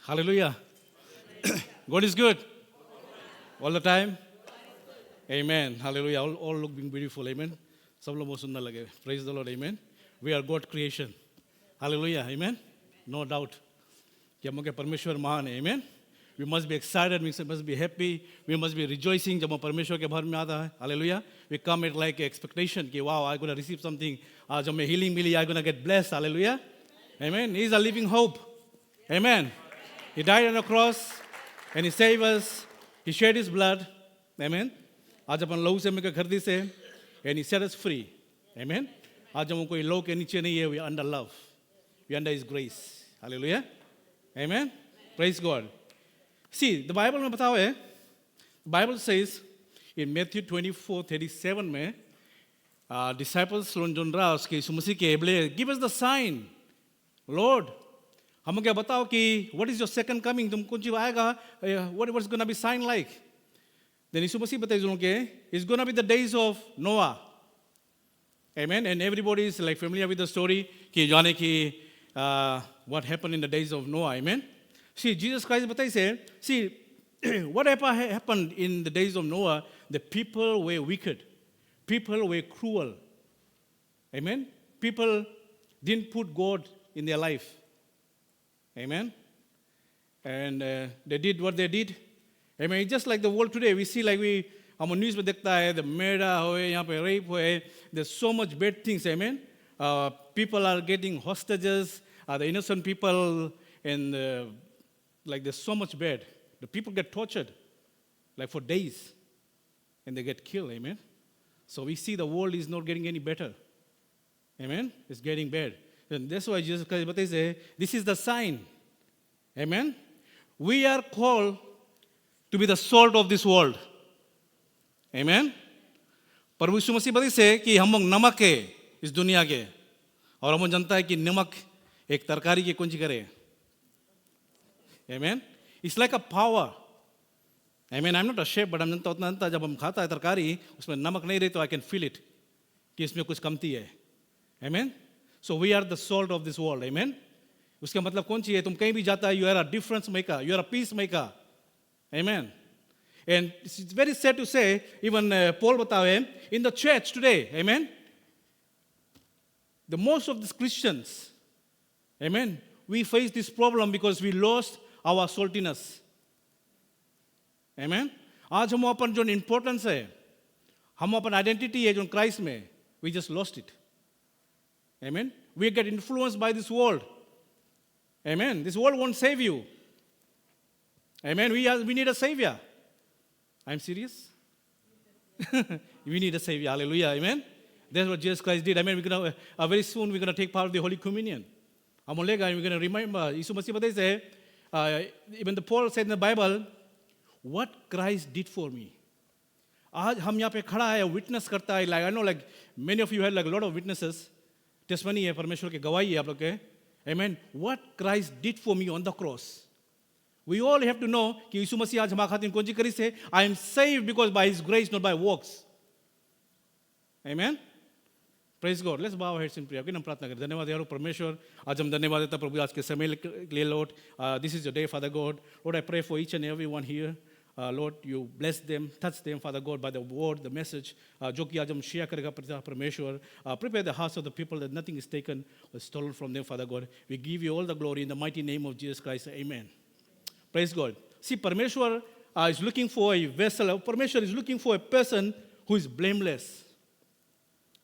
Hallelujah. God is good. All the time. Amen. Hallelujah. All looking beautiful. Amen. सब लोग बहुत सुंदर लगे. Praise the Lord. Amen. We are God creation. Hallelujah. Amen. No doubt. कि हम के परमेश्वर महान है. Amen. We must be excited. We must be happy. We must be rejoicing जब हम परमेश्वर के भर में आता है. Hallelujah. We come with like expectation कि wow, I'm going to receive something. आज हमें healing milli. I'm going to get blessed. Hallelujah. Amen. He is a living hope. Amen. He died on the cross and He saved us. He shed His blood. Amen. आज अपन लहू से हमें खरीदी से and He set us free. Amen. आज हम कोई लहू के नीचे नहीं है. We are under love. We are under His grace. Hallelujah. Amen. Praise God. See, the Bible में बताओ है. The Bible says in Matthew 24:37 में disciples लोग रहा उसके यीशु मसीह के बोले give us the sign, Lord. हम क्या बताओ कि what is your second coming? तुम कौन चीज आएगा? What's going to be sign like? Then यीशु मसीह बताइए उनको के it's going to be the days of Noah. Amen. And everybody is like familiar with the story कि जाने कि what happened in the days of Noah. Amen. See, Jesus Christ बताइए see what happened in the days of Noah? The people were wicked. People were cruel. Amen. People didn't put God in their life. Amen. And they did what they did. Amen. It's just like the world today. We see like हम news में देखता है the murder हुए यहाँ पे rape हुए. There's so much bad things. Amen. People are getting hostages. The innocent people and like there's so much bad. The people get tortured like for days and they get killed. Amen. So we see the world is not getting any better. Amen. It's getting bad. And that's why Jesus Christ says, this is the sign. Amen. We are called to be the salt of this world. Amen. प्रभु यीशु मसीह बताइए से कि हम लोग नमक है इस दुनिया के और हम जानता है कि नमक एक तरकारी की कुंजी करे. Amen. It's like a power. Amen. I'm not a chef, but I'm जानता उतना जानता जब हम खाता है तरकारी उसमें नमक नहीं रहे तो I can feel it कि इसमें कुछ कमती है. Amen. So we are the salt of this world. Amen. उसका मतलब कौन सी है? तुम कहीं भी जाता है, you are a difference maker. You are a peace maker. Amen. And it's very sad to say, even Paul बतावे, in the church today, amen, the most of the Christians, amen, we face this problem because we lost our saltiness. Amen. आज हम अपन जो importance है, हम अपन identity है जो Christ में, we just lost it. Amen. We get influenced by this world. Amen. This world won't save you. Amen. We need a savior. I'm serious. We need a savior. Hallelujah. Amen. That's what Jesus Christ did. Amen. We're gonna very soon we're gonna take part of the Holy Communion. हम लेगा and we're gonna remember. यीशु मसीह बताइए से even the Paul said in the Bible, what Christ did for me. आज हम यहाँ पे खड़ा है witness करता है. Like I know like many of you had like a lot of witnesses. Testimony है परमेश्वर के गवाही है आप लोग के. Amen. What Christ did for me on the cross. We all have to know कि यीशु मसीह आज हमारे खातिर कौन सी करी से I am saved because by His grace, not by works. Amen. Praise God. Let's bow our heads in prayer. हम प्रार्थना करें. धन्यवाद यारो परमेश्वर. आज हम धन्यवाद देता प्रभु आज के समय के लिए Lord. This is your day, Father God. Lord, I pray for each and everyone here. Lord, you bless them, touch them, Father God, by the word, the message, जो कि आज हम शेयर करेगा परमेश्वर. Prepare the hearts of the people that nothing is taken or stolen from them, Father God. We give you all the glory in the mighty name of Jesus Christ. Amen. Praise God. See, Parmeshwar is looking for a vessel. Parmeshwar is looking for a person who is blameless.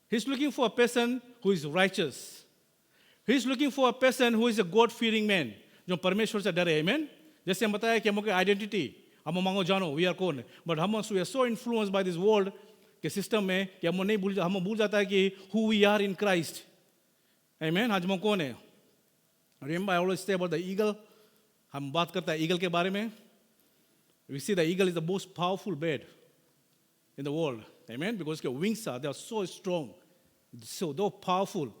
He's looking for a person who is righteous. He's looking for a person who is a God-fearing man. जो परमेश्वर से डरे. Amen. जैसे हम बताया कि हमको identity हम मांगो जानो we are कौन. But we are so influenced by this world के system में कि हम भूल जाता है कि who we are in Christ. Amen. आज हम कौन है? Remember I always say about the eagle. हम बात करते हैं ईगल के बारे में. We see the eagle is the most powerful bird in the world. Amen. Because their wings they are so strong, so powerful.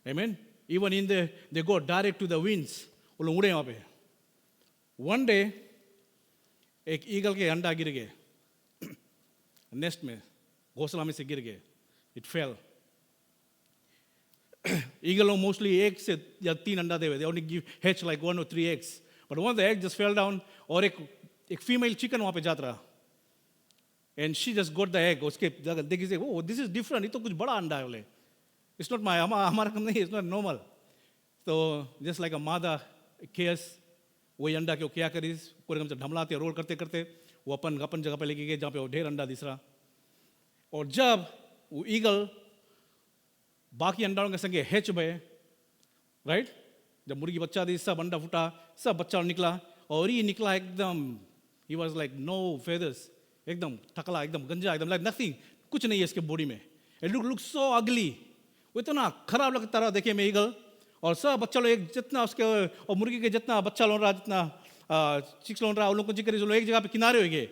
Amen. Even in they go direct to the winds. वो लोग उड़े वहाँ पे. One day एक eagle के अंडा गिर गए नेस्ट में, घोंसला में से गिर गए. It fell. Eagle mostly eggs या 3 अंडा देवे. They only hatch like 1 or 3 eggs. But one of the eggs just fell down, और एक female chicken वहाँ पे जात रहा. And she just got the egg. उसके देखी से, oh, this is different. ये तो कुछ बड़ा अंडा है बोले. It's not my, हमारा काम नहीं, it's not normal. So just like a mother cares, वही अंडा के वो क्या करी, पूरे कम से ढमलाते रोल करते करते वो अपन जगह पे लेके गए जहाँ पे वो ढेर अंडा दिख रहा. और जब वो ईगल बाकी अंडाओं के संगे हैच भये, राइट, जब मुर्गी बच्चा दी सब अंडा फूटा, सब बच्चा निकला, और ये निकला एकदम, he was like no feathers, एकदम टकला, एकदम गंजा, एकदम like nothing, कुछ नहीं है इसके बॉडी में. It look so ugly, वो इतना खराब लगता रहा देखे में ईगल. और सब बच्चा लोग एक जितना उसके और मुर्गी के जितना बच्चा लोग रहा, जितना चिक्स लोग रहा, उन लोग को जिक्र एक जगह पे किनारे हो गए.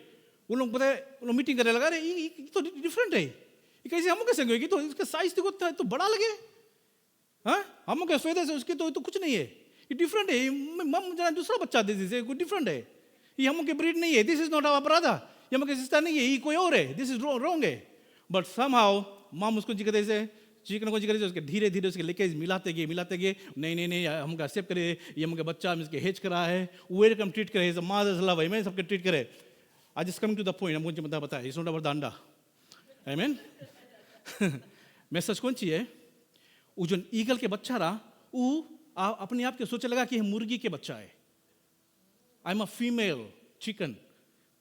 उन लोग पता है, उन लोग मीटिंग करने लगा, अरे ये तो डिफरेंट है, ये कैसे हम कैसे होगी, तो इसका साइज देखो तो बड़ा लगे, हाँ हम क्या फायदा से उसके तो कुछ नहीं है, ये डिफरेंट है, मम जरा दूसरा बच्चा दे दीजिए, कोई डिफरेंट है, ये हम के ब्रीड नहीं है, this is not our brother, ये हम के सिस्टर नहीं है, ये कोई और है, दिस इज रॉन्ग है. बट समहाउ मम उसको जिक्र दे से चिकन को जिक्र उसके धीरे धीरे उसके लेके मिलाते गए, नहीं हमको एक्सेप्ट करे, ये हमके बच्चा इसके हेज करा है, वेलकम ट्रीट करे, मदर्स लव, आमेन, सबके ट्रीट करे. I just coming to the point, मुझे बताया इट्स नॉट अबाउट द अंडा, आमेन. मैसेज कौन सी है, वो जो ईगल के बच्चा रहा, वो अपने आप के सोचे लगा कि मुर्गी के बच्चा है, I am a female chicken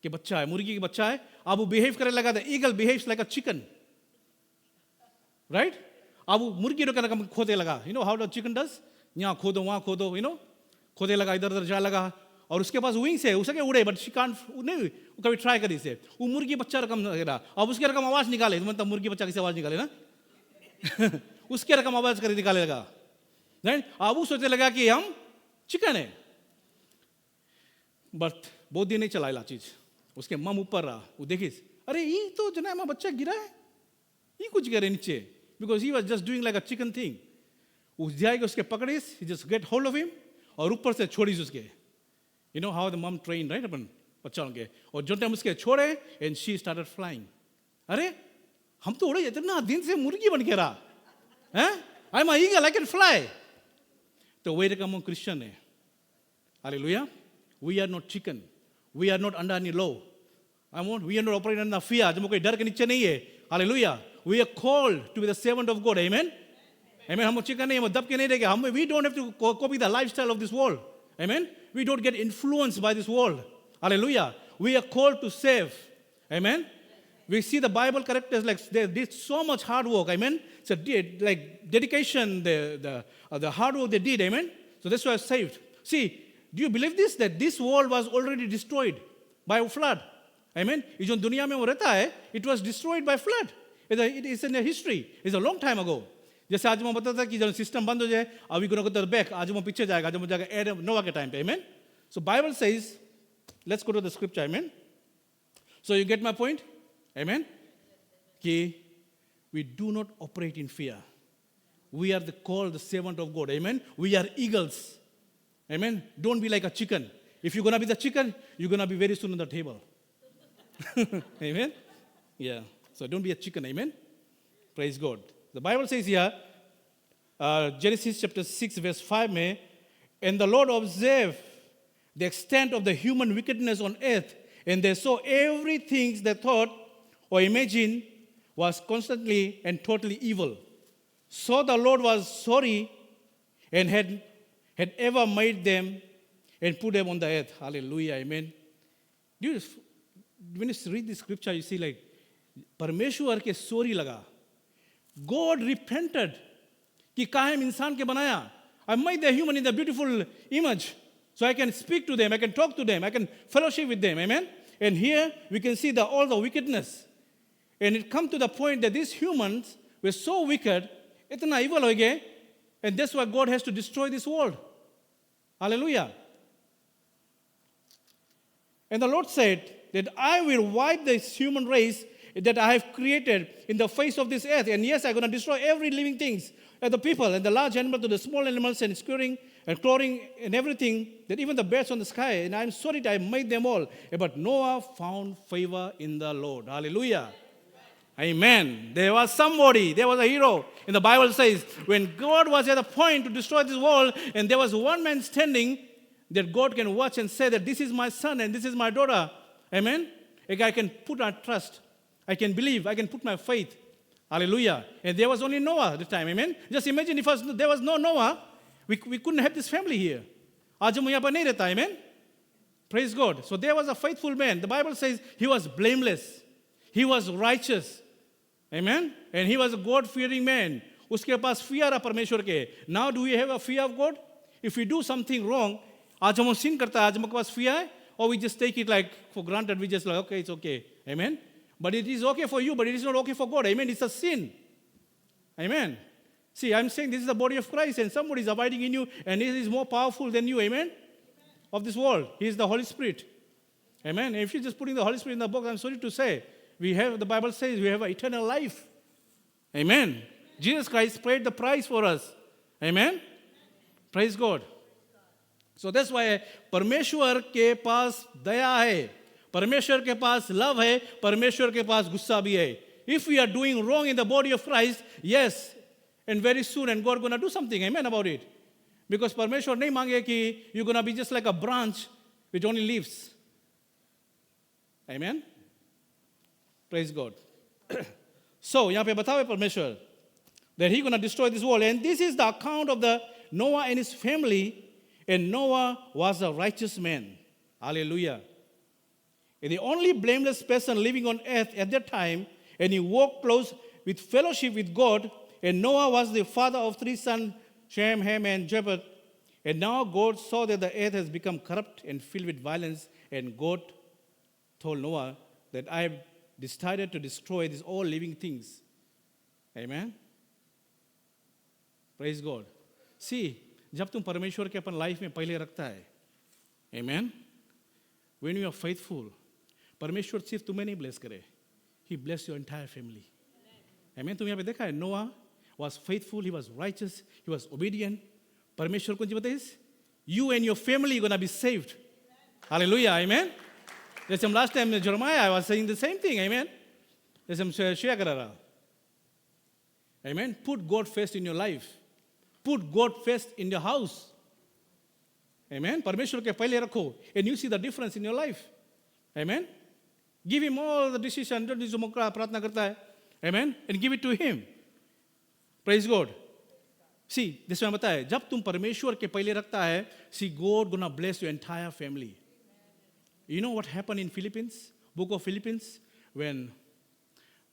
के बच्चा है, मुर्गी के बच्चा है. अब वो बिहेव करने लगा था, eagle behaves like a chicken, right. अब वो मुर्गी रकम खोदे लगा, you know how the chicken does, यहाँ खोदो वहाँ खोदो, यू नो खोदे लगा, इधर उधर जाए लगा. और उसके पास विंग्स है, उसके उड़े, बट शी कांट, नहीं कभी ट्राई करी से. वो मुर्गी बच्चा रकम रहा, अब उसके रकम आवाज निकाले, मतलब मुर्गी बच्चा कैसे आवाज निकाले ना उसके रकम आवाज कर निकाले लगा, राइट. अब वो सोचने लगा कि हम चिकन है. बट बहुत दिन नहीं चला ला चीज, उसके मम ऊपर रहा, वो देखिस, अरे ये तो जना हमारा बच्चा गिरा है, ये कुछ गिरे नीचे, because he was just doing like a chicken thing. उस जाएगा उसके पकड़िस, he just get hold of him, और ऊपर से छोड़िस उसके. You know how the mum train, right, अपन बच्चा के. और जो टाइम उसके छोड़े, एंड शी स्टार्टेड फ्लाइंग. अरे हम तो उड़े, इतना दिन से मुर्गी बन के रहा है, I am eagle, I can fly. तो वही रकम हम क्रिश्चियन है, hallelujah. We are not chicken, we are not under any law, we are not operating under fear, जो कोई डर के नीचे नहीं है, hallelujah. We are called to be the servant of God. Amen. Amen. हम चिकन नहीं, हम दब के नहीं रहेंगे. हम we don't have to copy the lifestyle of this world. Amen. We don't get influenced by this world. Hallelujah. We are called to save. Amen. We see the Bible characters like they did so much hard work. Amen. So like dedication, the hard work they did. Amen. So that's why I saved. See, do you believe this? That this world was already destroyed by a flood. Amen. ये जो दुनिया में वो रहता है, it was destroyed by flood. It is in a history. It's a long time ago. जैसे आज मैं बताता कि जब सिस्टम बंद हो जाए, अभी को ना बैक, आज मैं पीछे जाएगा, जब जाएगा एडम नोवा के टाइम पे. Amen. So Bible says, let's go to the scripture. Amen. So you get my point? Amen. कि we do not operate in fear. We are called the servant of God. Amen. We are eagles. Amen. Don't be like a chicken. If you're gonna be the chicken, you're gonna be very soon on the table. Amen. Yeah. So don't be a chicken, amen? Praise God. The Bible says here, Genesis chapter 6 verse 5 में, and the Lord observed the extent of the human wickedness on earth, and they saw everything they thought or imagined was constantly and totally evil. So the Lord was sorry and had ever made them and put them on the earth. Hallelujah, amen. When you read the scripture, you see like, परमेश्वर के sorry लगा, God repented कि काहे इंसान के बनाया. I made the human in the beautiful image, so I can speak to them, I can talk to them, I can fellowship with them, amen. And here we can see all the wickedness, and it come to the point that these humans were so wicked, इतना evil हो गए, and that's why God has to destroy this world. Hallelujah. And the Lord said that I will wipe this human race that I have created in the face of this earth. And yes, I'm going to destroy every living thing, the people and the large animals to the small animals and scurrying and clawing and everything, that even the birds on the sky. And I'm sorry that I made them all. But Noah found favor in the Lord. Hallelujah. Amen. There was somebody, there was a hero. And the Bible says, when God was at a point to destroy this world, and there was one man standing, that God can watch and say that this is my son and this is my daughter. Amen? Like I can put my trust. I can believe. I can put my faith. Hallelujah. And there was only Noah at the time. Amen? Just imagine if there was no Noah, we couldn't have this family here. आज हम यहाँ पर नहीं रहता. Amen? Praise God. So there was a faithful man. The Bible says he was blameless. He was righteous. Amen? And he was a God-fearing man. उसके पास fear है परमेश्वर के. Now do we have a fear of God? If we do something wrong, आज हम sin करता है, आज हमारे पास fear है, or we just take it like for granted, we just like, okay, it's okay. Amen? But it is okay for you, but it is not okay for God. Amen? It's a sin. Amen? See, I'm saying this is the body of Christ, and somebody is abiding in you, and he is more powerful than you. Amen? Of this world. He is the Holy Spirit. Amen? And if you're just putting the Holy Spirit in the book, I'm sorry to say, the Bible says we have an eternal life. Amen? Jesus Christ paid the price for us. Amen? Praise God. So that's why परमेश्वर के पास दया है, परमेश्वर के पास love है, परमेश्वर के पास गुस्सा भी है. If we are doing wrong in the body of Christ, yes, and very soon, and God going to do something, amen, about it. Because परमेश्वर नहीं मांगे कि you're going to be just like a branch which only leaves. Amen? Praise God. So, यहाँ पे बताओ परमेश्वर that He's going to destroy this world. And this is the account of the Noah and his family. And Noah was a righteous man. Hallelujah. And the only blameless person living on earth at that time. And he walked close with fellowship with God. And Noah was the father of 3 sons, Shem, Ham, and Japheth. And now God saw that the earth has become corrupt and filled with violence. And God told Noah that I have decided to destroy these all living things. Amen? Praise God. See, जब तुम परमेश्वर के अपन life में पहले रखता है, Amen? When you are faithful, परमेश्वर सिर्फ तुम्हें नहीं bless करे, He bless your entire family. Amen? तुम यहाँ पे देखा है, Noah was faithful, he was righteous, he was obedient. परमेश्वर कौन सी बताइए? You and your family are going to be saved. Hallelujah. Amen? जैसे हम last time Jeremiah, I was saying the same thing. Amen? जैसे हम शेयर कर रहा. Amen? Put God first in your life. Put God first in your house. Amen? परमेश्वर के पहले रखो. And you see the difference in your life. Amen? Give Him all the decision. जो प्रार्थना करता है. Amen? And give it to Him. Praise God. See, this one बताए. जब तुम परमेश्वर के पहले रखता है, see God gonna bless your entire family. You know what happened in Philippines? Book of Philippines, when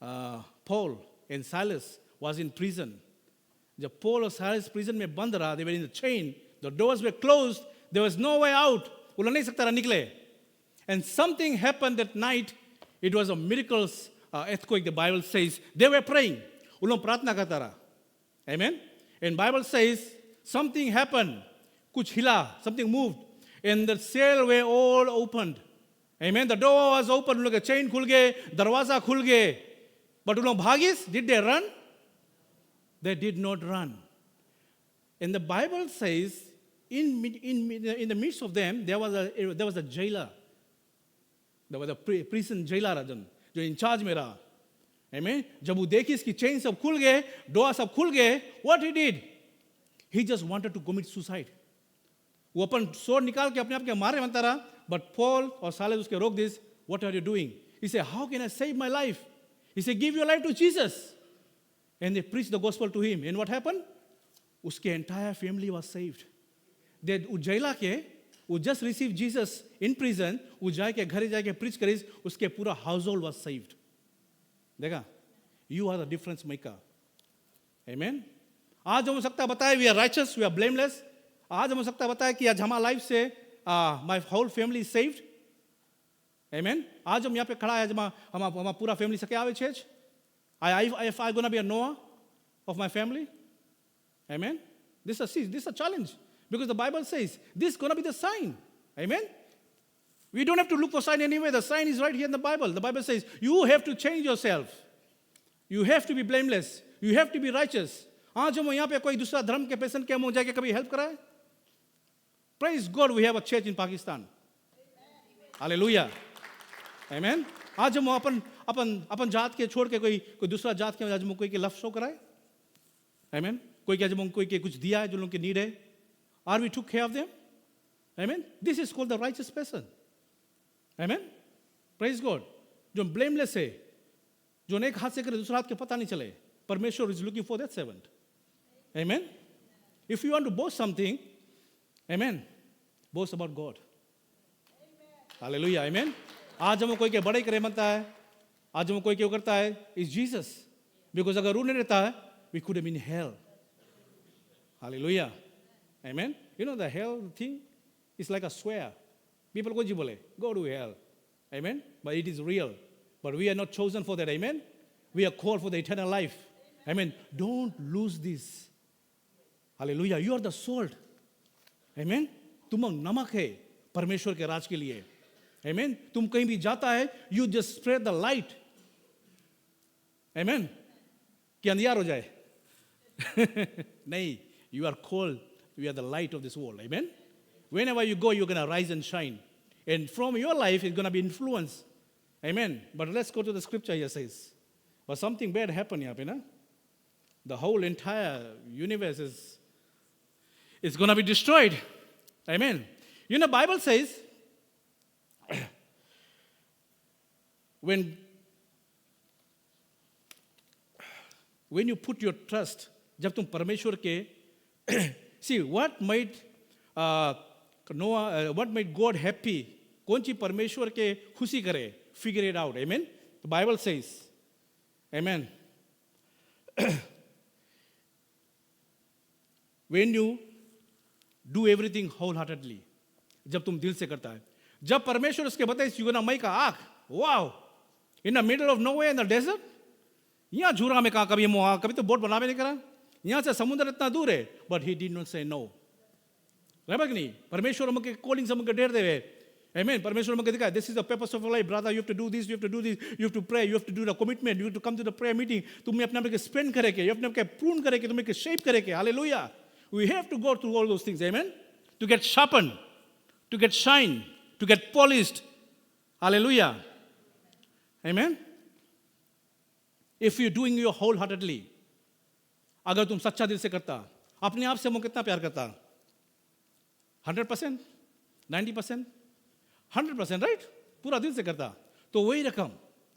Paul and Silas was in prison. जब Paul और Silas prison में बंद रहा, they were in the chain, the doors were closed, there was no way out. वो लोग नहीं सकता रहा निकले. And something happened that night. It was a miracle earthquake, the Bible says. They were praying. वो लोग प्रार्थना करता रहा. Amen? And Bible says something happened. कुछ हिला, something moved. And the cell were all opened. Amen? The door was open. उन लोग के chain खुल गए, दरवाजा खुल गए. But उन लोग भागिस, did they run? They did not run. And the Bible says, in the midst of them, there was a jailer. There was a prison jailer जो in charge में रहा. Amen? जब वो देखी इसकी chain सब खुल गए, door सब खुल गए, what he did? He just wanted to commit suicide. वो अपन sword निकाल के अपने आप के मारे बनता रहा. But Paul और Silas उसके रोक this. What are you doing? He said, how can I save my life? He said, give your life to Jesus. And they preached the gospel to him. And what happened? उसके entire family was saved. They jaila के, वो just received Jesus in prison. वो जाके घरे जाके preach curries, उसके पूरा household was saved. देखा? You are the difference maker. Amen? आज हम सकता बताए we are righteous, we are blameless. आज हम सकता बताए कि आज हमारा life से my whole family is saved. Amen? आज हम यहाँ पे खड़ा है, हमारा पूरा family से क्या आवे church? If I'm going to be a Noah of my family, amen? This is a challenge. Because the Bible says, this is going to be the sign. Amen? We don't have to look for sign anywhere. The sign is right here in the Bible. The Bible says, you have to change yourself. You have to be blameless. You have to be righteous. आज हम यहाँ पे कोई दूसरा धर्म के patient के हम जाके कभी help कराए? Praise God, we have a church in Pakistan. Hallelujah. Amen? आज हम अपन जात के छोड़ के कोई दूसरा जात के आज हम कोई के लव शो कराए? Amen? कोई के आज हम कोई के कुछ दिया है जो लोगों के नीड है? Are we took care of them? Amen. This is called the righteous person. Amen. Praise God. जो blameless है, जो एक हाथ से करे दूसरा हाथ के पता नहीं चले. Parmeshwar is looking for that servant. Amen. If you want to boast something, amen, boast about God. Hallelujah. Amen. आज हम कोई के बड़े करे बनता है, आज हम कोई क्यों करता है, is Jesus. Because अगर वो नहीं रहता है, we could have been in hell. Hallelujah. Amen. You know the hell thing is like a swear. People को जी बोले, go to hell. Amen. But it is real. But we are not chosen for that. Amen. We are called for the eternal life. Amen. Don't lose this. Hallelujah. You are the salt. Amen. तुम नमक है परमेश्वर के राज के लिए. Amen. तुम कहीं भी जाता है, you just spread the light. Amen. कि अंधियार हो जाए. नहीं. You are called. You are the light of this world. Amen. Whenever you go, you're going to rise and shine. And from your life, it's going to be influence. Amen. But let's go to the scripture here says. But something bad happened here, you know? The whole entire universe is going to be destroyed. Amen. You know, Bible says, when you put your trust, जब तुम परमेश्वर के, see what made Noah, what made God happy? कौन सी परमेश्वर के खुशी करे? Figure it out. Amen. The Bible says, Amen. When you do everything wholeheartedly, जब तुम दिल से करता है, जब परमेश्वर उसके बताए, you're gonna make an ark. Wow. In the middle of nowhere in the desert, यहाँ झूरा में कहा कभी मोहा, कभी तो बोट बना भी नहीं करा, यहाँ से समुद्र इतना दूर है, but he did not say no. रहता कि नहीं? परमेश्वर हमके कॉलिंग से हमके डेर देवे. Amen. परमेश्वर हमके दिखाए, this is the purpose of your life, brother. You have to do this, you have to do this, you have to pray, you have to do the commitment, you have to come to the prayer meeting. तुम्हें अपने आप के spend करे के, अपने आप के prune करे के, तुम्हें के shape करे के. Hallelujah. We have to go through all those things. Amen. To get sharpened, to get shine, to get polished. Hallelujah. Amen. If you're doing it wholeheartedly, अगर तुम सच्चा दिल से करता, अपने आप से वो कितना प्यार करता? 100%, 90%, 100%, right? पूरा दिल से करता, तो वही रकम.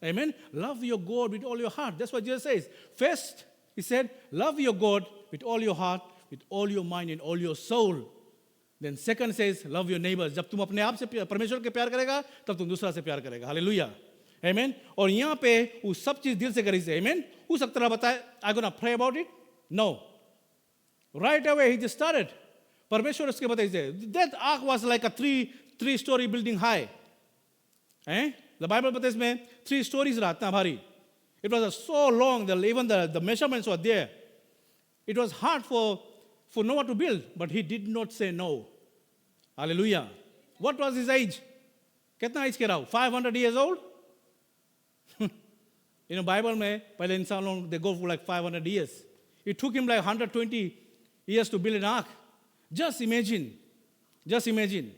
Amen. Love your God with all your heart. That's what Jesus says. First, he said, love your God with all your heart, with all your mind and all your soul. Then second says, love your neighbors. जब तुम अपने आप से परमेश्वर के प्यार करेगा, तब तुम दूसरा से प्यार करेगा. Hallelujah. Amen. और यहाँ पे वो सब चीज दिल से करी से. Amen. हो सकता है बताए, I'm gonna pray about it. No. Right away he just started. परमेश्वर उसके बताइए. That ark was like a three-story building high. The Bible बताइए इसमें 3 stories रहा इतना भारी. It was so long that even the measurements were there. It was hard for Noah to build, but he did not say no. Hallelujah. What was his age? कितना age के रहा? 500 years old? You know, Bible में पहले इंसान लोग they go for like 500 years. It took him like 120 years to build an ark. Just imagine. Just imagine.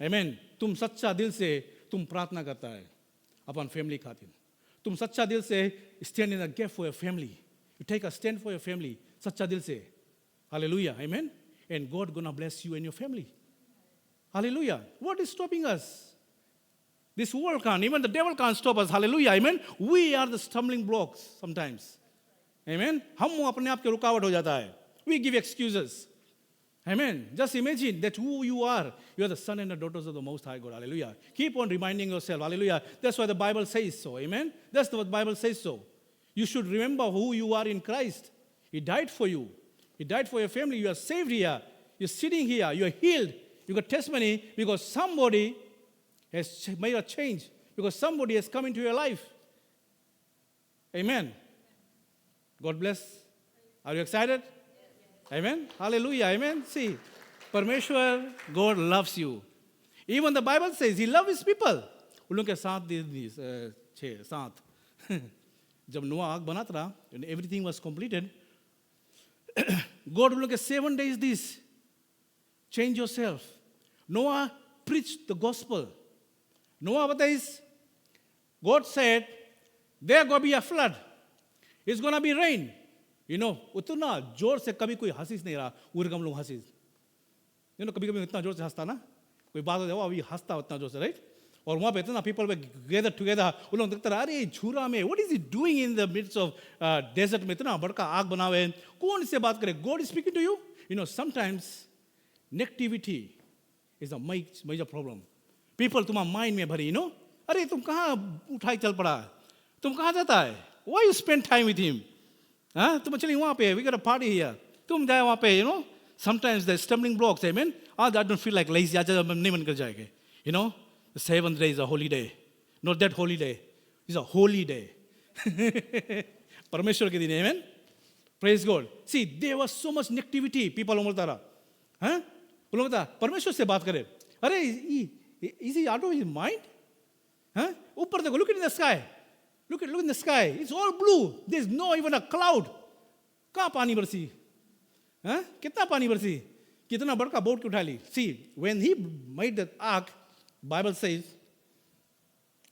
Amen. तुम सच्चा दिल से तुम प्रार्थना करता है अपन फैमिली खातिर. तुम सच्चा दिल से stand in a gap for your family. You take a stand for your family. सच्चा दिल से. Hallelujah. Amen. And God gonna bless you and your family. Hallelujah. What is stopping us? This world can't. Even the devil can't stop us. Hallelujah. Amen. We are the stumbling blocks sometimes. Amen. हम अपने आप के रुकावट हो जाता है. We give excuses. Amen. Just imagine that who you are. You are the son and the daughters of the Most High God. Hallelujah. Keep on reminding yourself. Hallelujah. That's why the Bible says so. Amen. That's what the Bible says so. You should remember who you are in Christ. He died for you. He died for your family. You are saved here. You're sitting here. You're healed. You got testimony because somebody has made a change. Because somebody has come into your life. Amen. God bless. Are you excited? Amen. Hallelujah. Amen. See, Parmeshwar, God loves you. Even the Bible says He loves His people. उन लोगों के 7 जब नोआ आग बनाता रहा, and everything was completed, God उन लोगों के 7 days this. Change yourself. Noah preached the gospel. Noah बताइस, God said, there going to be a flood. It's going to be rain. You know, उतना जोर से कभी कोई हंसीस नहीं रहा. उर्गम लोग हंसीस. कभी कभी इतना जोर से हंसता ना, कोई बात हो जाए वो अभी हंसता उतना जोर से, राइट? और वहाँ पे इतना पीपल गैदर टुगेदर, उन लोग देखते रहे, अरे झूरा में what is it doing in the midst of desert में, इतना बड़का आग बनावे, कौन से बात करे? God is speaking to you. Sometimes negativity is a major problem. People तुम्हारा माइंड में भरी, अरे तुम कहाँ उठाई चल पड़ा, तुम कहाँ जाता है, why you spend time with him, तुम चलिए वहाँ पे, we got a party here, तुम जाए वहाँ पे, sometimes the stumbling blocks, amen. I don't feel like lazy, आज नहीं मन कर जाएगा, the 7th day is a holy day, not that holy day, it's a holy day. परमेश्वर के दिन, amen. Praise God. See, there was so much negativity. People बोलता रहा, बोलता परमेश्वर से बात करे, अरे is he out of his mind? ऊपर देखो, look in the sky, look in the sky, it's all blue, there's no even a cloud. कहाँ पानी बरसी, कितना पानी बरसी, कितना बड़का बोट उठा ली. See, when he made the ark, Bible says,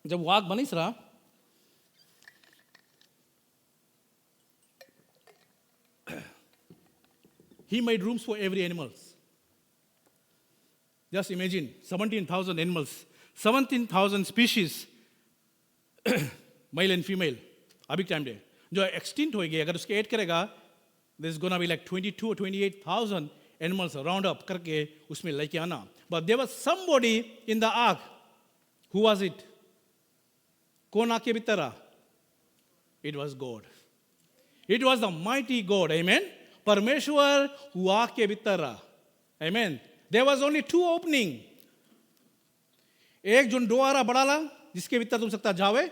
जब वो आग बनी रहा, he made rooms for every animal. Just imagine 17,000 animals, 17,000 species, male and female, अभी टाइम डे जो एक्सटिंक्ट हो गए, अगर उसके ऐड करेगा, there's gonna be like 22 or 28,000 animals round up करके उसमें लेके आना. But there was somebody in the ark. Who was it? कौन आके भीतर रहा? It was God. It was the mighty God. Amen. परमेश्वर हुआ के भीतर रहा. Amen. There was only 2 opening. एक जो द्वारा बड़ा जिसके भीतर तुम सकता जावे,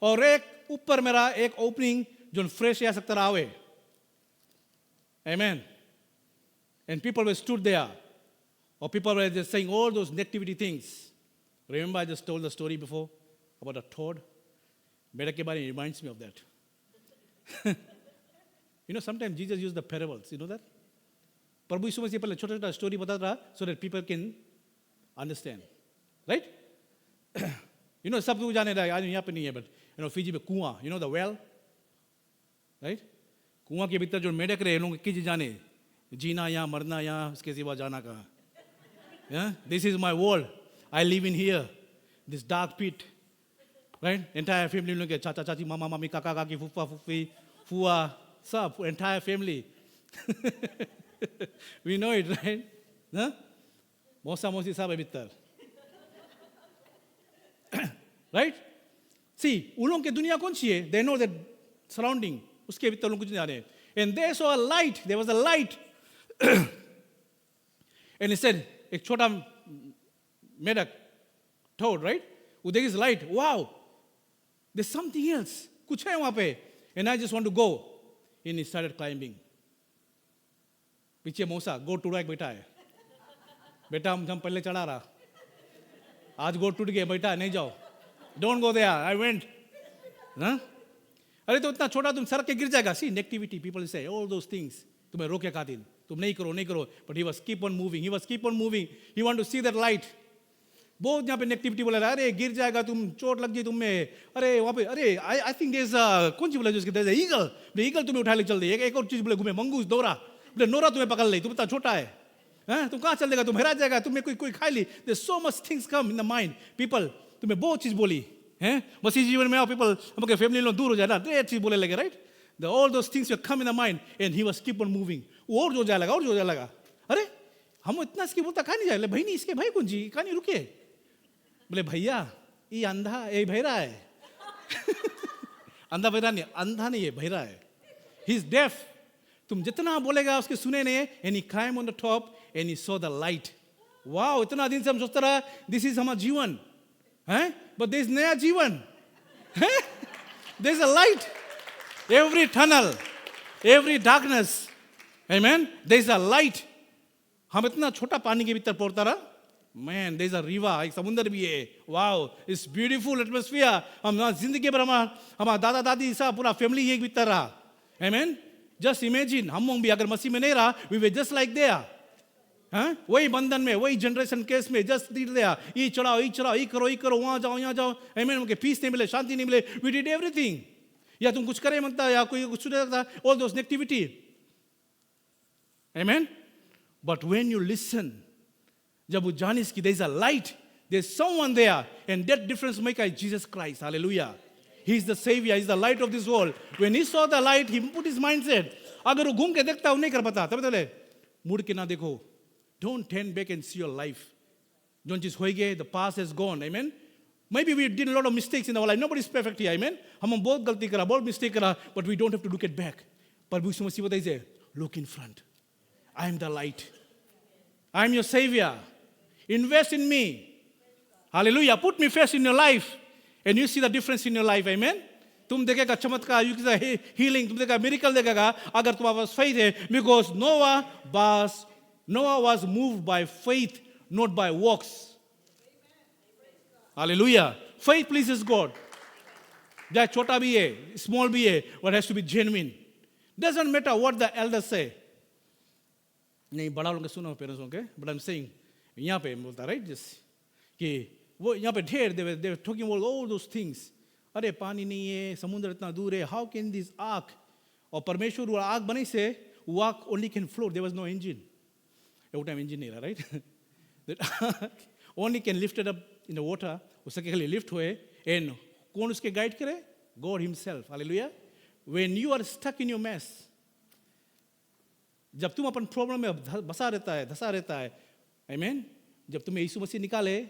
और एक ऊपर मेरा एक ओपनिंग जो फ्रेश आ सकता रहे. Amen. And people were stood there, or people were just saying all those negativity things. Remember, I just told the story before about a toad. Mera ke baare reminds me of that. Sometimes Jesus used the parables. You know that? प्रभु यीशु मसीह पहले छोटा-छोटा story बताता रहा so that people can understand. Right? सब लोग जाने रहा, आज यहाँ पे नहीं है, but फिजी में कुआं, the well. Right? कुआं के भीतर जो मेढक रहे, लोग किस जाने, जीना यहाँ, मरना यहाँ, इसके सिवा जाना कहाँ. This is my world. I live in here. This dark pit. Right? Entire family, लोग के चाचा चाची, मामा मामी, काका काकी, फूफा फूफी, फुआ, सब, entire family. We know it, right? मौसा मौसी सब है भीतर. Right? See, उन लोगों की दुनिया कौन सी है? They know that surrounding. उसके भीतर लोग कुछ नहीं जाने. And they saw a light. There was a light. And he said, एक छोटा मेढक, toad, right? There is light. Wow. There's something else. कुछ है वहाँ पे. And I just want to go. And he started climbing. पीछे मौसा गोड़ टूटा एक बैठा है. बेटा हम पहले चढ़ा रहा. आज गोड़ टूट गया, बैठा नहीं जाओ. Don't go there. I went. अरे तो इतना छोटा तुम सड़क के गिर जाएगा. See, negativity, people say all those things. तुम्हें रोके खातिर, तुम नहीं करो. But he was keep on moving. He want to see that light. बहुत यहाँ पे नेगेटिविटी बोला रहा, अरे गिर जाएगा, तुम चोट लग जाए तुम्हें, अरे वहाँ पे, अरे आई थिंक देयर इज कौन सी बोला जो इसके ईगल तुम्हें उठा ले चल दे. एक और चीज बोले घूमे, मंगूस, दौरा, बोले नोरा तुम्हें पकड़ ले, तुम इतना छोटा है, तुम कहाँ चल देगा, तुम हेरा जाएगा, तुम्हें कोई खा ली. There so much things come in the mind. People तुम्हें बहुत चीज बोली हैं, मसीह जीवन में आओ, पीपल हमके फैमिली लोग दूर हो जाए ना, ढेर चीज बोले लगे, right? All those things will come in the mind and he was keep on moving. और जो जाए लगा, अरे हम इतना इसकी बोलता कहाँ नहीं जाए, भाई नहीं इसके भाई कौन जी कहाँ नहीं रुके. बोले भैया ये अंधा, ये बहरा है. अंधा बहरा नहीं, अंधा नहीं है, बहरा है. He is deaf. तुम जितना बोलेगा उसके सुने नहीं. And he climb on the top and he saw the light. Wow, इतना दिन से हम सोचते रहा दिस इज हमारा जीवन है, बट दिस नया जीवन है. There is a light. Every tunnel, every darkness, amen, there is a light. हम इतना छोटा पानी के भीतर पड़ता रहा. Man, there's a river, एक समुंदर भी है. Wow, it's beautiful atmosphere. हम जिंदगी भर हमारा दादा दादी सब पूरा फैमिली एक भीतर रहा. Amen. Just imagine, हम लोग भी अगर मसीह में नहीं रहा, we were just like there. वही बंधन में, वही जनरेशन केस में, just did there. ये चढ़ाओ, ये करो, वहाँ जाओ, यहाँ जाओ. Amen. उनके पीस नहीं मिले, शांति नहीं मिले. We did everything. या तुम कुछ करे मनता, या कोई कुछ सुनता, all those negativity. Amen. But when you listen जब वो जाने की there is a light, there's someone there, and that difference maker is Jesus Christ. Hallelujah. He's the savior, he's the light of this world. When he saw the light, he put his mindset. अगर वो घूम के देखता वो नहीं कर पाता. तब तले मुड़ के ना देखो. Don't turn back and see your life. Don't just होई गए, the past is gone. Amen. Maybe we did a lot of mistakes in our life. Nobody is perfect here. Amen. हम बहुत गलती करा, बहुत mistake करा, but we don't have to look at back. पर वो समझ बताइए से, look in front. I am the light. I am your savior. Invest in me. Hallelujah. Put me first in your life. And you see the difference in your life. Amen. तुम देखेगा चमत्कार, you see healing, तुम देखेगा miracle देखेगा, अगर तुम्हारे पास faith है, because Noah was moved by faith, not by works. Hallelujah. Faith pleases God. चाहे छोटा भी है, small भी है, but it has to be genuine. Doesn't matter what the elders say. नहीं बड़ा लोग सुनो पेरेंट्स लोग के, but I'm saying यहाँ पे बोलता right just कि वो यहाँ पे ढेर they were talking about all those things. अरे पानी नहीं है, समुद्र इतना दूर है, how can this ark? और परमेश्वर वो आग बने से वो आग only can float. There was no engine. Every time engine नहीं रहा right? That ark only can lift it up in the water. उसके के लिए lift हुए and कौन उसके guide करे? God Himself. Hallelujah. When you are stuck in your mess, जब तुम अपन प्रॉब्लम में धसा रहता है, amen, जब तुम्हें यीशु मसीह निकाले,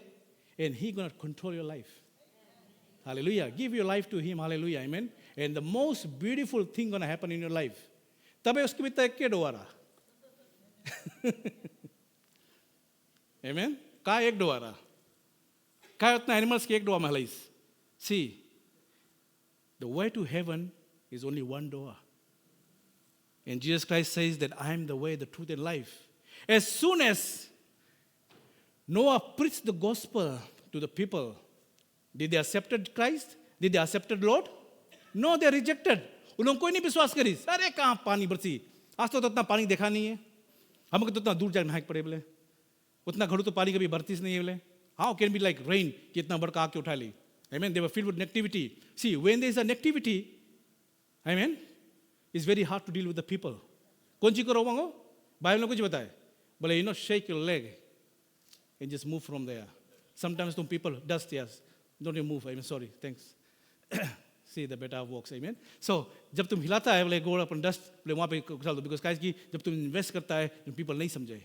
and He gonna control your life. Hallelujah. Give your life to Him. Hallelujah. Amen. And the most beautiful thing gonna happen in your life. तबे उसके भीतर एक के डोरा. Amen. का एक डोरा. का उतना animals के एक डोरा में हलाइस. See, the way to heaven is only one door. And Jesus Christ says that I am the way, the truth, and life. As soon as Noah preached the gospel to the people, did they accept Christ? Did they accept Lord? No, they rejected. उन लोगों कोई नहीं विश्वास करी. अरे कहाँ पानी बरसी? आज तो उतना पानी देखा नहीं है. हमको तो उतना दूर जाके नहाक पड़े बोले. उतना घड़ू तो पानी कभी बरतीस नहीं है बोले. How can be like rain कि इतना बड़का आग के उठा ली? Amen. They were filled with negativity. See, when there is a negativity, amen, it's very hard to deal with the people. कौन सी करो मांगो? बाइबल में कुछ बताए. बोले shake your leg and just move from there. Sometimes some people dust, yes. Don't you move. Amen. Sorry. Thanks. See the better works. Amen. So जब तुम हिलाता है बोले go up and dust बोले वहाँ पे उछाल दो because काहे कि जब तुम invest करता है people नहीं समझे.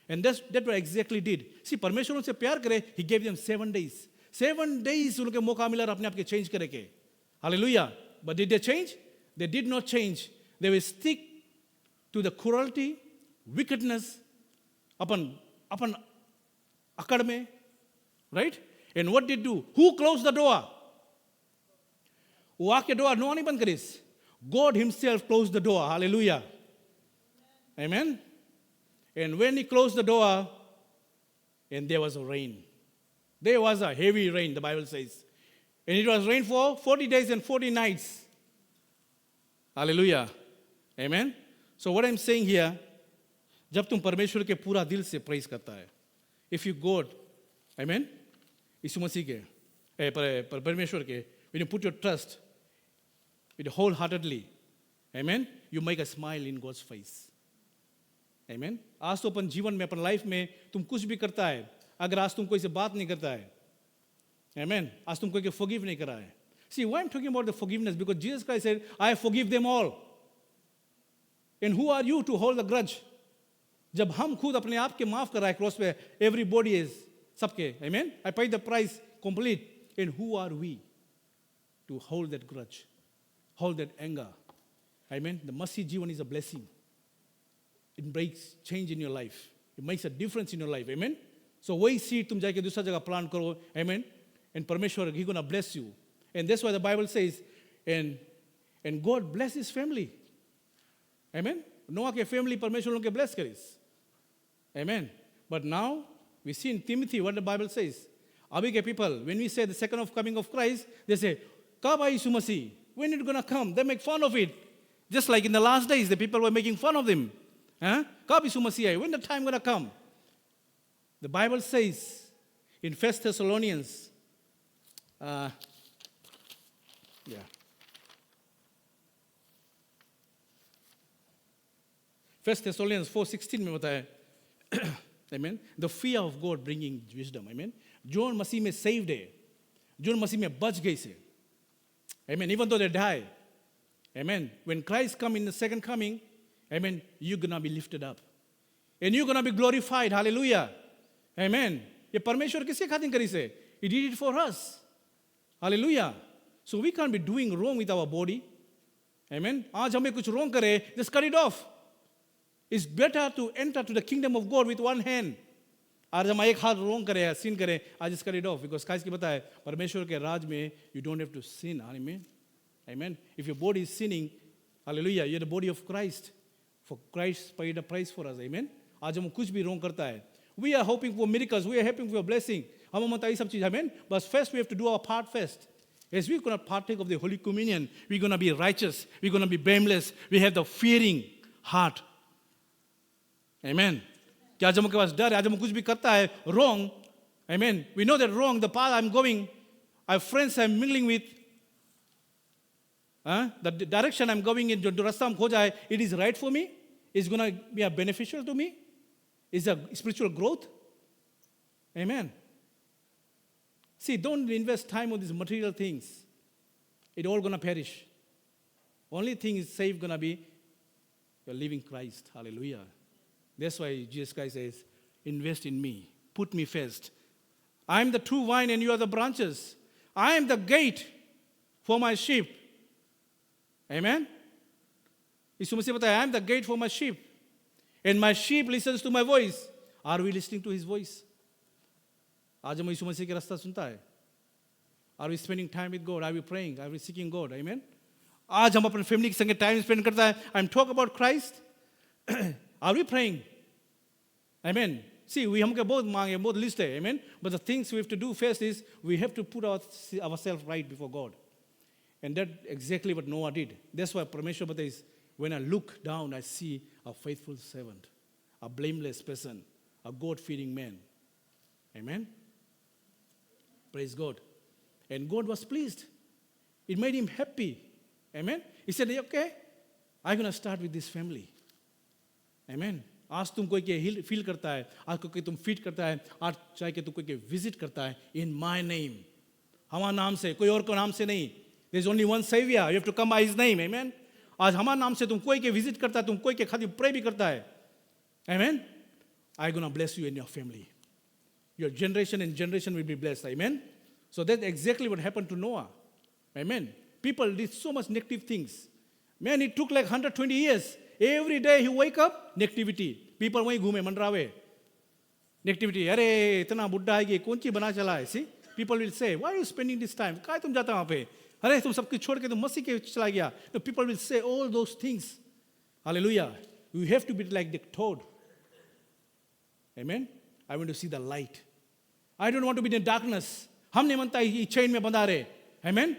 And that's what exactly did. See परमेश्वर उनसे प्यार करे. He gave them 7 days. 7 days उनके मौका मिला अपने आप के change करे के. Hallelujah. But did they change? They did not change. They will stick to the cruelty, wickedness upon akad में, right? And what did do? Who closed the door? वो आके door no नहीं बंद करिस. God Himself closed the door. Hallelujah. Amen. And when He closed the door, and there was a rain. There was a heavy rain, the Bible says. And it was rain for 40 days and 40 nights. Hallelujah. Amen. So what I'm saying here, जब तुम परमेश्वर के पूरा दिल से praise करता है, if you God, amen, यीशु मसीह के, परमेश्वर के, when you put your trust, with wholeheartedly, amen, you make a smile in God's face. Amen. आज तो अपन जीवन में, अपन लाइफ में, तुम कुछ भी करता है, अगर आज तुम कोई से बात नहीं करता है, amen, आज तुम कोई के forgive नहीं करा है. See, why I'm talking about the forgiveness? Because Jesus Christ said, I forgive them all. And who are you to hold a grudge? जब हम खुद अपने आप के माफ कर रहा है क्रॉस पे, everybody is सबके, amen. I paid the price complete. And who are we to hold that grudge, hold that anger? Amen. The mercy जीवन is a blessing. It makes change in your life. It makes a difference in your life. Amen. So वही seed तुम जाके दूसरा जगह plan करो, amen. And परमेश्वर He gonna bless you. And that's why the Bible says, and God bless His family. Amen. Noah के family परमेश्वर उनके bless करिस. Amen. But now we see in Timothy what the Bible says. अभी के people, when we say the second of coming of Christ, they say, कब आई यीशु मसीह? When it gonna come? They make fun of it. Just like in the last days, the people were making fun of them. Huh? कब यीशु मसीह आई? When the time gonna come? The Bible says in 1 Thessalonians, yeah. 1 Thessalonians 4:16 में बताया, Amen. The fear of God bringing wisdom. Amen. जो मसीह में saved है, जो मसीह में बच गई से. Amen. Even though they die. Amen. When Christ come in the second coming, amen, you're going to be lifted up. And you're going to be glorified. Hallelujah. Amen. ये परमेश्वर किसके खातिर करी से? He did it for us. Hallelujah. So we can't be doing wrong with our body. Amen. आज हमें कुछ wrong करे, just cut it off. It's better to enter to the kingdom of God with one hand. आज हम एक हाथ wrong करे, sin करे, I just cut it off. Because Christ की पता है, परमेश्वर के राज में you don't have to sin. Amen. Amen. If your body is sinning, hallelujah, you're the body of Christ. For Christ paid a price for us. Amen. आज हम कुछ भी wrong करता है. We are hoping for miracles. We are hoping for a blessing. हम मानता है सब चीज़. Amen. But first we have to do our part first. As we're going to partake of the Holy Communion, we're going to be righteous. We're going to be blameless. We have the fearing heart. Amen. कि आज हमके पास डर है, आज हम कुछ भी करता है wrong. Amen. We know that wrong, the path I'm going, I have friends I'm mingling with, the direction I'm going in, जो रास्ता हम खोजा है, it is right for me? It's going to be beneficial to me? Is a spiritual growth? Amen. See, don't invest time on these material things. It's all going to perish. Only thing is safe going to be you're living Christ. Hallelujah. That's why Jesus Christ says, invest in me. Put me first. I am the true vine and you are the branches. I am the gate for my sheep. Amen. यीशु मसीह बताया, I am the gate for my sheep. And my sheep listens to my voice. Are we listening to his voice? आज हम यीशु मसीह के रास्ता सुनता है. Are we spending time with God? Are we praying? Are we seeking God? Amen. आज हम अपने family के संगे टाइम स्पेंड करता है. I'm talking about Christ. Are we praying? Amen. See, we हमके बहुत मांगे, बहुत लिस्ट है. Amen. But the things we have to do first is we have to put ourselves right before God. And that's exactly what Noah did. That's why Parmeshwar बताइस, when I look down, I see a faithful servant, a blameless person, a God-fearing man. Amen. Praise God. And God was pleased. It made him happy. Amen. He said, okay, I'm going to start with this family. Amen. आज तुम कोई के feel करता है, आज कोई तुम feet करता है, आज चाहे कि तुम कोई के विजिट करता है, in my name. हमारा नाम से, कोई और को नाम से नहीं. There's only one Savior. You have to come by His name. Amen. आज हमारा नाम से तुम कोई के विजिट करता है, तुम कोई के खातिर प्रे भी करता है. Amen. I'm going to bless you and your family. Your generation and generation will be blessed. Amen. So that's exactly what happened to Noah. Amen. People did so much negative things. Man, it took like 120 years. Every day he wake up, negativity. People वहीं घूमे मंडरावे. Negativity. अरे इतना बुढ़ा है कि कौन ची बना चला है? See? People will say, why are you spending this time? काय तुम जाता वहाँ पे? अरे तुम सब कुछ छोड़ के तुम मसीह के चला गया. No, people will say all those things. Hallelujah. You have to be like the toad. Amen. I want to see the light. I don't want to be in the darkness. हम नहीं मानता ये chain में बंधा रहे. Amen.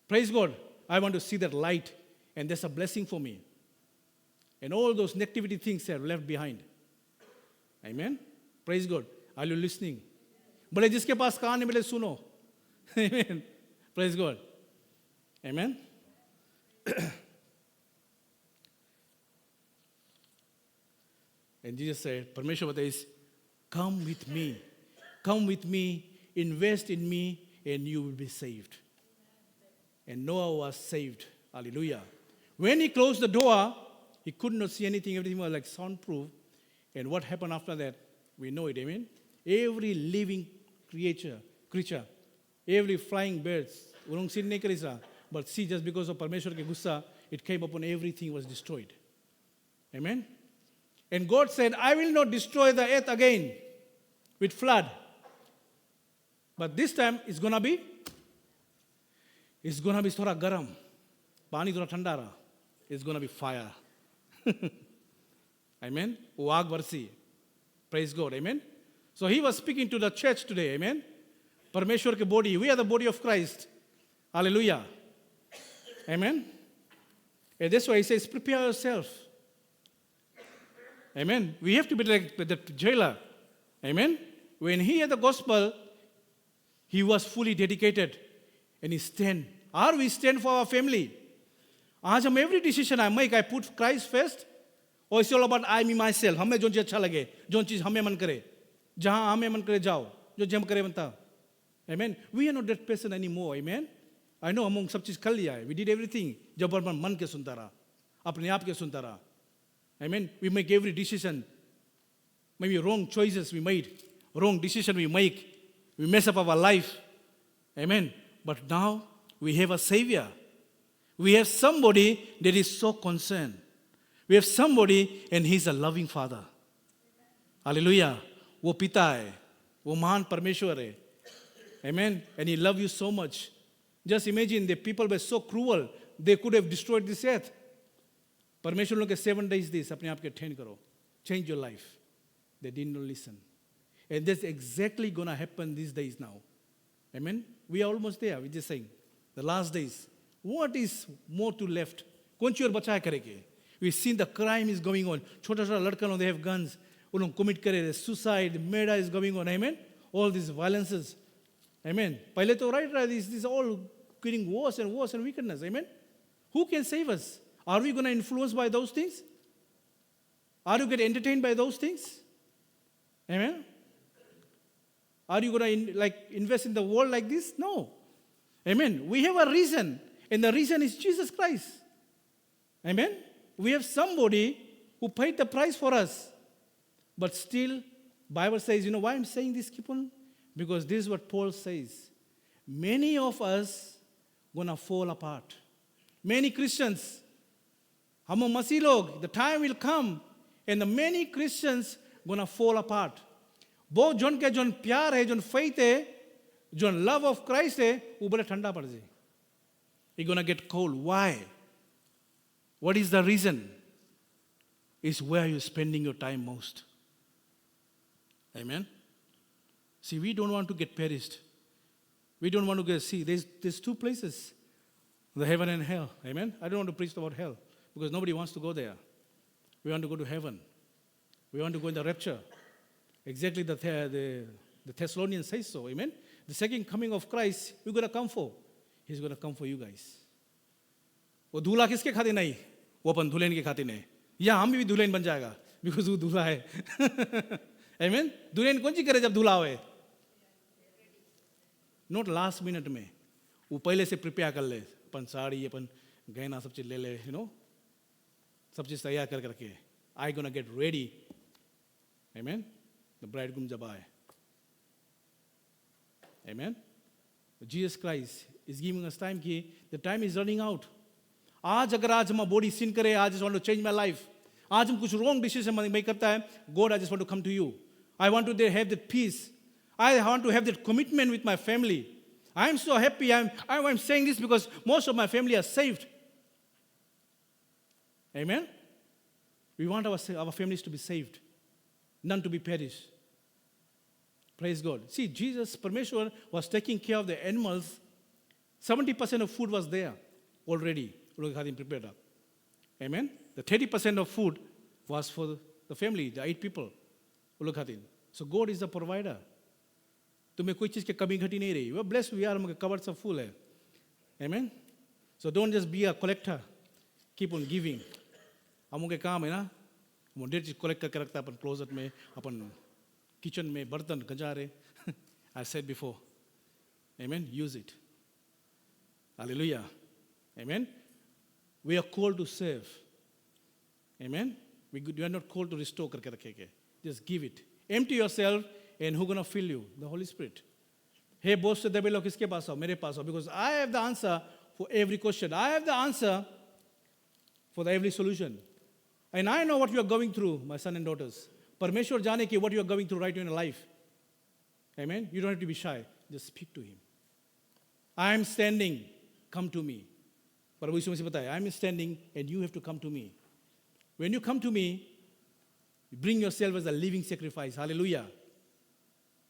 Praise God. I want to see that light, and that's a blessing for me. And all those negativity things are left behind. Amen. Praise God. Are you listening? बोले जिसके पास कान है बोले सुनो. Amen. Praise God. Amen. And Jesus said, परमेश्वर बताइए, come with me, invest in me, and you will be saved. And Noah was saved. Hallelujah. When he closed the door, he could not see anything. Everything was like soundproof. And what happened after that? We know it. Amen. Every living creature, every flying birds, but see, just because of Parmeshwar ke gussa, it came upon everything was destroyed. Amen. And God said, I will not destroy the earth again with flood. But this time it's gonna be थोड़ा गरम, पानी थोड़ा ठंडा रहा. It's gonna be fire. Amen. वो आग बरसी. Praise God. Amen. So he was speaking to the church today. Amen. परमेश्वर के body. We are the body of Christ. Hallelujah. Amen. And that's why he says, prepare yourself. Amen. We have to be like the jailer. Amen. When he heard the gospel, he was fully dedicated. And he stand. Are we stand for our family? आज हम every decision I make, I put Christ first, और it's all about I me my self, हमें जो चीज़ अच्छा लगे, जो चीज़ हमें मन करे, जहाँ हमें मन करे जाओ, जो हम करे बनता. Amen. We are not that person anymore. Amen. I know हम सब चीज़ कर लिया है. We did everything. जब मन के सुनता रहा, अपने आप के सुनता रहा. Amen. We make every decision. Maybe wrong choices we made, wrong decision we make. We mess up our life. Amen. But now we have a Savior. We have somebody that is so concerned. We have somebody and He's a loving Father. Hallelujah. वो पिता है, वो महान परमेश्वर है. Amen. And He loves you so much. Just imagine the people were so cruel, they could have destroyed this earth. परमेश्वर लोग के 7 days this, अपने आप के अटेंड करो. Change your life. They did not listen. And that's exactly going to happen these days now. Amen. We are almost there. We're just saying. The last days. What is more to left? कौन सी और बचा करेंगे? We've seen the crime is going on. छोटा-छोटा लड़का लोग, they have guns. वो लोग commit करे रहे. Suicide, murder is going on. Amen. All these violences. Amen. पहले तो right, this is all getting worse and worse and wickedness. Amen. Who can save us? Are we going to influence by those things? Are you getting entertained by those things? Amen. Are you going to invest in the world like this? No. Amen. We have a reason, and the reason is Jesus Christ. Amen. We have somebody who paid the price for us. But still, Bible says, you know why I'm saying this, keep on? Because this is what Paul says. Many of us gonna fall apart. Many Christians, हम मसीह लोग, the time will come, and the many Christians gonna fall apart. बहुत zone के zone प्यार है, zone faith है, zone love of Christ है, वो बड़े ठंडा पड़ जाए. You're gonna get cold. Why? What is the reason? It's where you're spending your time most. Amen. See, we don't want to get perished. We don't want to get, see, there's two places, the heaven and hell. Amen. I don't want to preach about hell because nobody wants to go there. We want to go to heaven. We want to go in the rapture. Exactly the Thessalonians say so. Amen. The second coming of Christ, we're going to come for. He's going to come for you guys. वो दूल्हा किसके खातिर नहीं, वो अपन दुल्हन के खातिर नहीं. या हम भी दुल्हन बन जाएगा because वो दूल्हा है. Amen. दुल्हन कौन सी करे जब दूल्हा होए? Not last minute में, वो पहले से प्रिपेयर कर ले, अपन साड़ी, अपन गहना सब चीज ले ले, सब चीज तैयार कर करके. I gonna get ready. Amen. The bridegroom जब आए. Amen. Jesus Christ is giving us time कि the time is running out. आज हम बॉडी सिन करे, I just want to change my life. आज हम कुछ wrong decision मैं करता है, God, I just want to come to you. I want to have that peace. I want to have that commitment with my family. I'm so happy. I'm saying this because most of my family are saved. Amen. We want our families to be saved, none to be perished. Praise God. See, Jesus, Parmeshwar, was taking care of the animals. 70% of food was there already. Prepared. Amen. The 30% of food was for the family, the 8 people. So God is the provider. तुम्हें कोई चीज़ की कमी घटी नहीं रही. We're blessed. We are cupboards are full है. Amen. So don't just be a collector. Keep on giving. हम के काम है ना, हम ढेर चीज कलेक्ट करके रखता है अपन क्लोजेट में, अपन किचन में, बर्तन Ganjare. I said before. Amen. Use it. Hallelujah. Amen. We are called to serve. Amen. We are not called to restore करके रखेंगे. Just give it. Empty yourself, and who's gonna fill you? The Holy Spirit. Hey, boss से दबे लोग किसके पास आओ? मेरे पास आओ. Because I have the answer for every question. I have the answer for every solution. And I know what you are going through, my son and daughters. परमेश्वर जाने की what you are going through right in your life. Amen. You don't have to be shy. Just speak to Him. I am standing. Come to me. प्रभु यीशु मसीह बताया, I am standing, and you have to come to me. When you come to me, bring yourself as a living sacrifice. Hallelujah.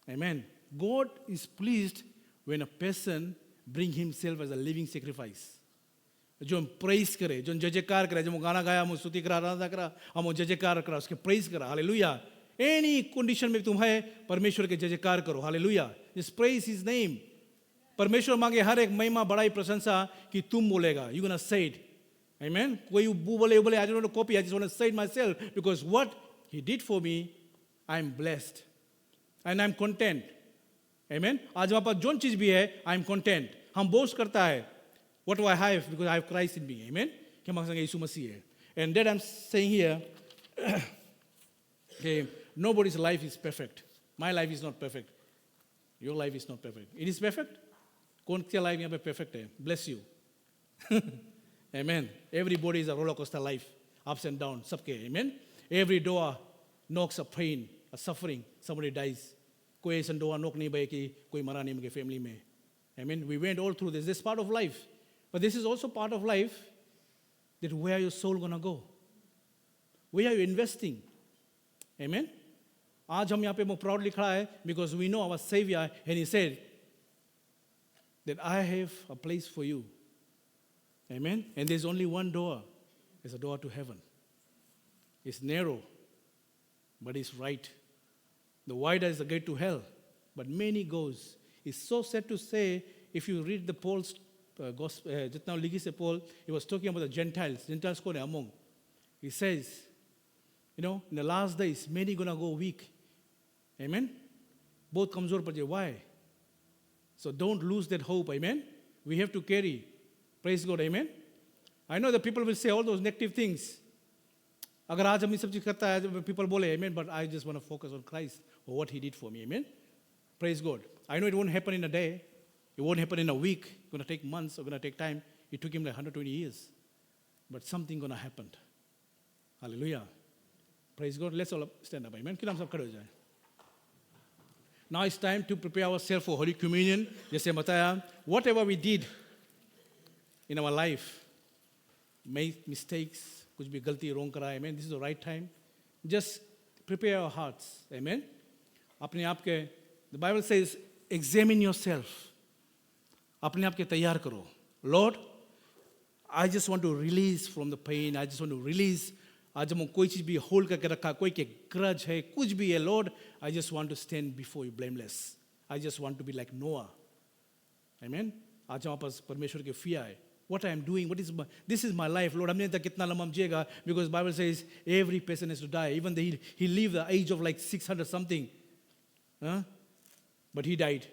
Amen. God is pleased when a person bring himself as a living sacrifice. जो हम praise करे, जो हम जयकार करे, जो हम गाना गाया, हम स्तुति करा, आराधना करा, हम जयकार करा, उसके praise करा. Hallelujah. Any condition में तुम है, परमेश्वर के जयकार करो. Hallelujah. Just praise His name. परमेश्वर मांगे हर एक महिमा, बड़ाई, प्रशंसा कि तुम बोलेगा. You're gonna say it. Amen. कोई बोले, I don't want to copy, I just want to say it myself because what he did for me, I'm blessed. And I'm content. Amen. आज हमारे पास जोन चीज भी है, I'm content. हम boast करता है, what do I have? Because I have Christ in me. Amen. कि हमारे संग यीशु मसीह है. And that I'm saying here, okay, nobody's life is perfect. My life is not perfect. Your life is not perfect. It is perfect? कौन सा life यहाँ पे perfect है? Bless you. Amen. Everybody is a roller coaster life, ups and downs, सबके. Amen. Every door knocks a pain, a suffering. Somebody dies. कोई ऐसा door knock नहीं भाई कि कोई मरा नहीं मेरे family में. Amen. We went all through this. This is part of life. But this is also part of life that where your soul gonna go? Where are you investing? Amen. आज हम यहाँ पे more proudly खड़ा है because we know our Savior and He said that I have a place for you. Amen. And there's only one door. It's a door to heaven. It's narrow, but it's right. The wider is the gate to hell, but many goes. It's so sad to say, if you read the Paul's gospel, जितना लिखी से Paul, he was talking about the Gentiles. Gentiles कौन है among? He says, you know, in the last days, many gonna go weak. Amen. बहुत कमजोर पड़ जाए. Why? So don't lose that hope. Amen. We have to carry. Praise God. Amen. I know that people will say all those negative things. अगर आज हम ये सब चीज करता है, people बोले, amen, but I just want to focus on Christ or what He did for me. Amen. Praise God. I know it won't happen in a day. It won't happen in a week. It's going to take months. It's going to take time. It took Him like 120 years. But something going to happen. Hallelujah. Praise God. Let's all stand up. Amen. कितना हम सब खड़े हो जाएं. Now it's time to prepare ourselves for Holy Communion. जैसे बताया, whatever we did in our life, make mistakes, कुछ भी गलती wrong करा, amen. This is the right time. Just prepare our hearts, amen. अपने आप के, the Bible says, examine yourself. अपने आप के तैयार करो. Lord, I just want to release from the pain. I just want to release. आज हम कोई चीज भी hold करके रखा, कोई के grudge है, कुछ भी है, Lord, I just want to stand before you blameless. I just want to be like Noah. Amen. आज हमारे पास परमेश्वर के fear है. What I am doing, this is my life, Lord. हमने तक कितना लंबा जिएगा, because Bible says every person has to die. Even though he lived the age of like 600 something, but he died.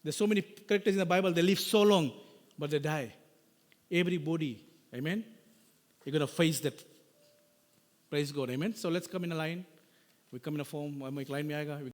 There's so many characters in the Bible, they live so long, but they die. Everybody, amen. You're gonna face that. Praise God, amen. So let's come in a line. We come in a form. line में आएगा.